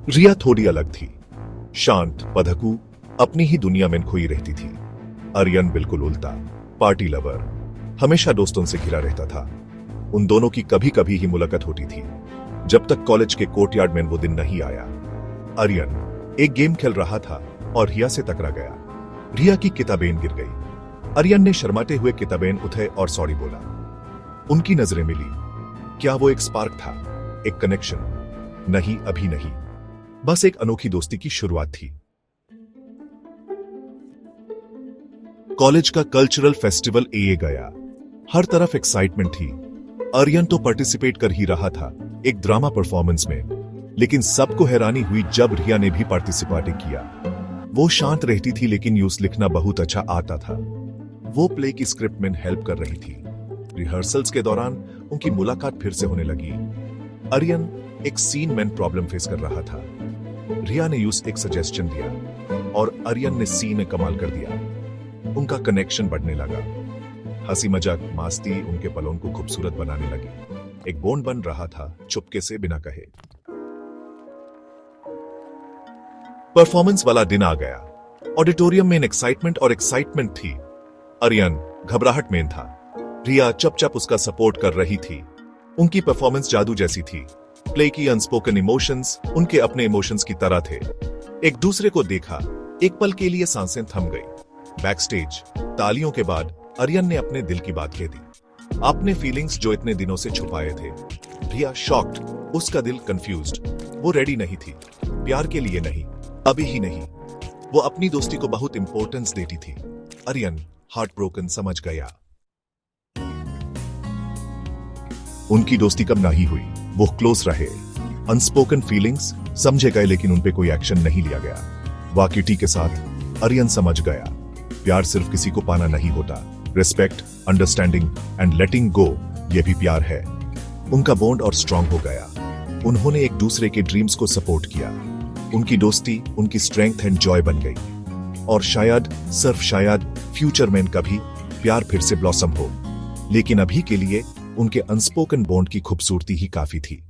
रिया थोड़ी अलग थी, शांत, पधकू, अपनी ही दुनिया में खोई रहती थी। आर्यन बिल्कुल उल्टा, पार्टी लवर, हमेशा दोस्तों से घिरा रहता था। उन दोनों की कभी कभी ही मुलाकात होती थी, जब तक कॉलेज के कोर्टयार्ड में वो दिन नहीं आया। आर्यन एक गेम खेल रहा था और रिया से टकरा गया। रिया की किताबें गिर गई। आर्यन ने शर्माते हुए किताबें उठाए और सॉरी बोला। उनकी नजरें मिली। क्या वो एक स्पार्क था, एक कनेक्शन? नहीं, अभी नहीं, बस एक अनोखी दोस्ती की शुरुआत थी। कॉलेज का कल्चरल फेस्टिवल ए गया। हर तरफ एक्साइटमेंट थी। आर्यन तो पार्टिसिपेट कर ही रहा था एक ड्रामा परफॉर्मेंस में, लेकिन सबको हैरानी हुई जब रिया ने भी पार्टिसिपेट किया। वो शांत रहती थी लेकिन यूज लिखना बहुत अच्छा आता था। वो प्ले की स्क्रिप्ट में हेल्प कर रही थी। रिहर्सल्स के दौरान उनकी मुलाकात फिर से होने लगी। आर्यन एक सीन में प्रॉब्लम फेस कर रहा था। रिया ने यूज एक सजेशन दिया और आर्यन ने सीन में कमाल कर दिया। उनका कनेक्शन बढ़ने लगा। हंसी मजाक, मस्ती उनके पलों को खूबसूरत बनाने लगी। एक बॉन्ड बन रहा था, चुपके से, बिना कहे। परफॉर्मेंस वाला दिन आ गया। ऑडिटोरियम में एक्साइटमेंट थी। आर्यन घबराहट में था। रिया चुपचाप उसका सपोर्ट कर रही थी। उनकी परफॉर्मेंस जादू जैसी थी। प्ले की अनस्पोकन इमोशंस उनके अपने इमोशंस की तरह थे। एक दूसरे को देखा, एक पल के लिए सांसें थम गई। बैकस्टेज तालियों के बाद आर्यन ने अपने दिल की बात कह दी, अपने फीलिंग्स जो इतने दिनों से छुपाए थे। रिया शॉक्ड, उसका दिल कंफ्यूज्ड। वो रेडी नहीं थी, प्यार के लिए नहीं, अभी ही नहीं। वो अपनी दोस्ती को बहुत इंपॉर्टेंस देती थी। आर्यन हार्ट ब्रोकन समझ गया। उनकी दोस्ती कब नहीं हुई, वो क्लोज रहे। अनस्पोकन फीलिंग्स समझे गए लेकिन उनपे कोई एक्शन नहीं लिया गया। वाकिटी के साथ आर्यन समझ गया, प्यार सिर्फ किसी को पाना नहीं होता। रिस्पेक्ट, अंडरस्टैंडिंग एंड लेटिंग गो, ये भी प्यार है। उनका बॉन्ड और स्ट्रांग हो गया। उन्होंने एक दूसरे के ड्रीम्स को सपोर्ट किया। उनकी दोस्ती उनकी स्ट्रेंथ एंड जॉय बन गई। और शायद, सिर्फ शायद, फ्यूचर में कभी प्यार फिर से ब्लॉसम हो। लेकिन अभी के लिए उनके अनस्पोकन बॉन्ड की खूबसूरती ही काफी थी।